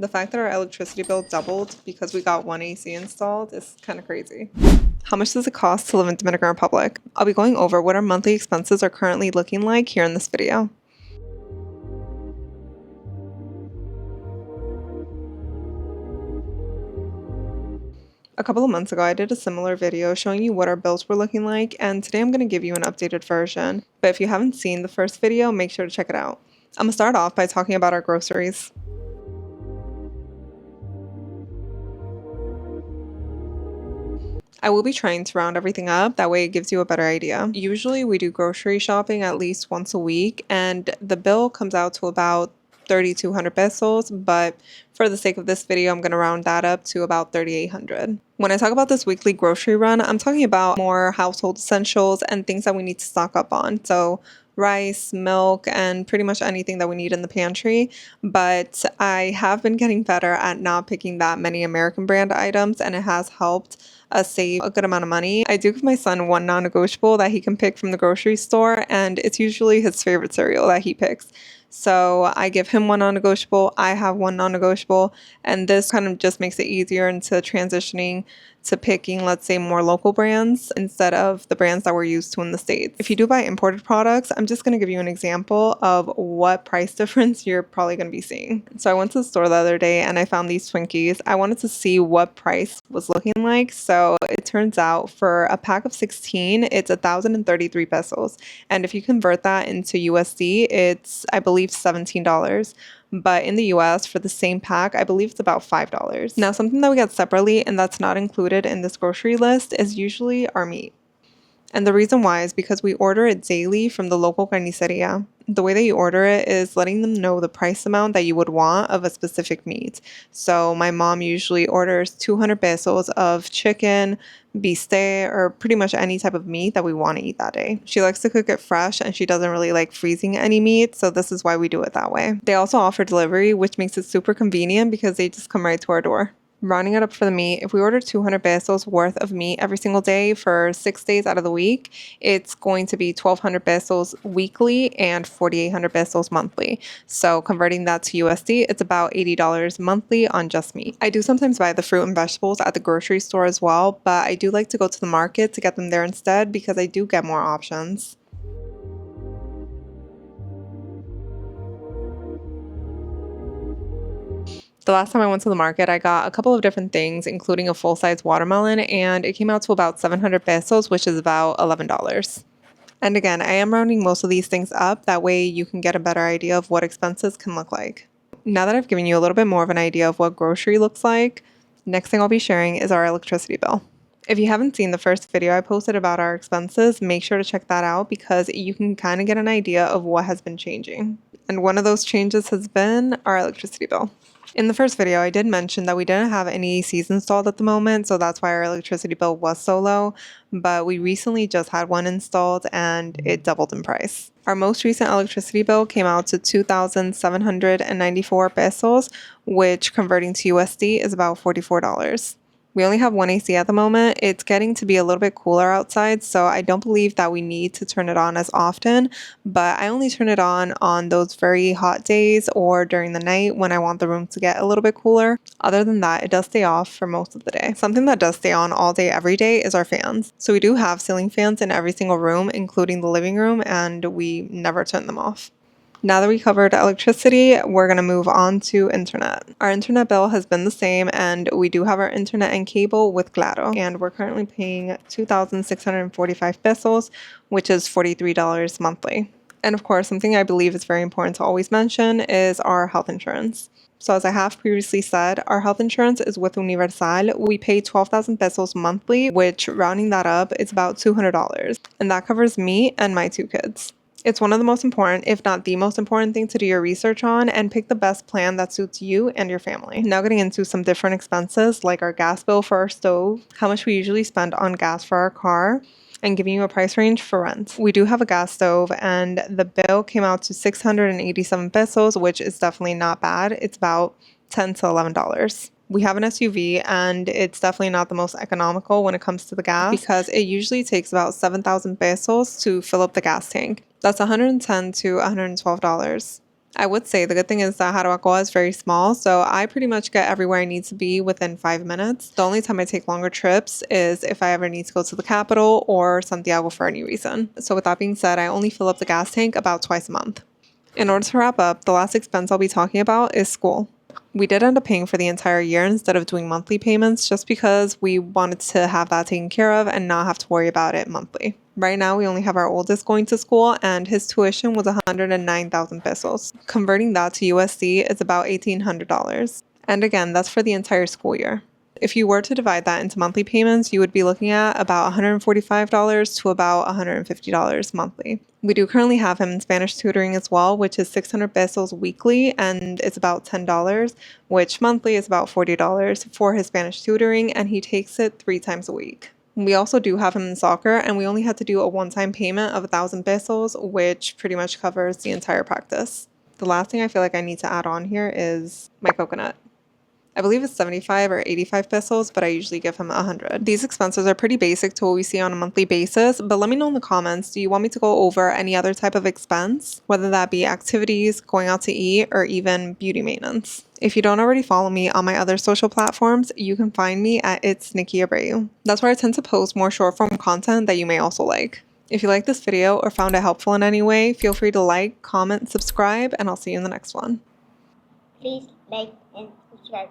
The fact that our electricity bill doubled because we got one AC installed is kind of crazy. How much does it cost to live in Dominican Republic? I'll be going over what our monthly expenses are currently looking like here in this video. A couple of months ago, I did a similar video showing you what our bills were looking like, and today I'm going to give you an updated version. But if you haven't seen the first video, make sure to check it out. I'm going to start off by talking about our groceries. I will be trying to round everything up, that way it gives you a better idea. Usually we do grocery shopping at least once a week, and the bill comes out to about 3,200 pesos, but for the sake of this video, I'm going to round that up to about 3,800. When I talk about this weekly grocery run, I'm talking about more household essentials and things that we need to stock up on. So rice, milk, and pretty much anything that we need in the pantry. But I have been getting better at not picking that many American brand items, and it has helped us save a good amount of money. I do give my son one non-negotiable that he can pick from the grocery store, and it's usually his favorite cereal that he picks. So I give him one non-negotiable, I have one non-negotiable, and this kind of just makes it easier into transitioning to picking, let's say, more local brands instead of the brands that we're used to in the States. If you do buy imported products, I'm just going to give you an example of what price difference you're probably going to be seeing. So I went to the store the other day and I found these Twinkies. I wanted to see what price was looking like. So it turns out for a pack of 16, it's 1,033 pesos. And if you convert that into USD, it's, I believe, $17. But in the US, for the same pack, I believe it's about $5. Now, something that we get separately and that's not included in this grocery list is usually our meat. And the reason why is because we order it daily from the local carniceria. The way that you order it is letting them know the price amount that you would want of a specific meat. So my mom usually orders 200 pesos of chicken, bistec, or pretty much any type of meat that we want to eat that day. She likes to cook it fresh and she doesn't really like freezing any meat, so this is why we do it that way. They also offer delivery, which makes it super convenient because they just come right to our door. Rounding it up for the meat, if we order 200 pesos worth of meat every single day for 6 days out of the week, it's going to be 1,200 pesos weekly and 4,800 pesos monthly. So converting that to USD, it's about $80 monthly on just meat. I do sometimes buy the fruit and vegetables at the grocery store as well, but I do like to go to the market to get them there instead because I do get more options. The last time I went to the market, I got a couple of different things, including a full-size watermelon, and it came out to about 700 pesos, which is about $11. And again, I am rounding most of these things up, that way you can get a better idea of what expenses can look like. Now that I've given you a little bit more of an idea of what grocery looks like, next thing I'll be sharing is our electricity bill. If you haven't seen the first video I posted about our expenses, make sure to check that out because you can kind of get an idea of what has been changing. And one of those changes has been our electricity bill. In the first video, I did mention that we didn't have any ACs installed at the moment, so that's why our electricity bill was so low, but we recently just had one installed and it doubled in price. Our most recent electricity bill came out to 2,794 pesos, which converting to USD is about $44. We only have one AC at the moment. It's getting to be a little bit cooler outside, so I don't believe that we need to turn it on as often, but I only turn it on those very hot days or during the night when I want the room to get a little bit cooler. Other than that, it does stay off for most of the day. Something that does stay on all day, every day is our fans. So we do have ceiling fans in every single room, including the living room, and we never turn them off. Now that we covered electricity, we're going to move on to internet. Our internet bill has been the same, and we do have our internet and cable with Claro, and we're currently paying 2,645 pesos, which is $43 monthly. And of course, something I believe is very important to always mention is our health insurance. So as I have previously said, our health insurance is with Universal. We pay 12,000 pesos monthly, which rounding that up is about $200, and that covers me and my 2 kids. It's one of the most important, if not the most important thing to do your research on and pick the best plan that suits you and your family. Now getting into some different expenses like our gas bill for our stove, how much we usually spend on gas for our car, and giving you a price range for rent. We do have a gas stove and the bill came out to 687 pesos, which is definitely not bad. It's about $10 to $11. We have an SUV and it's definitely not the most economical when it comes to the gas because it usually takes about 7,000 pesos to fill up the gas tank. That's $110 to $112. I would say the good thing is that Jarabacoa is very small, so I pretty much get everywhere I need to be within 5 minutes. The only time I take longer trips is if I ever need to go to the capital or Santiago for any reason. So with that being said, I only fill up the gas tank about twice a month. In order to wrap up, the last expense I'll be talking about is school. We did end up paying for the entire year instead of doing monthly payments just because we wanted to have that taken care of and not have to worry about it monthly. Right now, we only have our oldest going to school, and his tuition was 109,000 pesos. Converting that to USD is about $1,800. And again, that's for the entire school year. If you were to divide that into monthly payments, you would be looking at about $145 to about $150 monthly. We do currently have him in Spanish tutoring as well, which is 600 pesos weekly, and it's about $10, which monthly is about $40 for his Spanish tutoring, and he takes it 3 times a week. We also do have him in soccer, and we only had to do a one-time payment of 1,000 pesos, which pretty much covers the entire practice. The last thing I feel like I need to add on here is my coconut. I believe it's 75 or 85 pesos, but I usually give him 100. These expenses are pretty basic to what we see on a monthly basis, but let me know in the comments, do you want me to go over any other type of expense, whether that be activities, going out to eat, or even beauty maintenance? If you don't already follow me on my other social platforms, you can find me at It's Nikki Abreu. That's where I tend to post more short form content that you may also like. If you like this video or found it helpful in any way, feel free to like, comment, subscribe, and I'll see you in the next one. Please like and subscribe.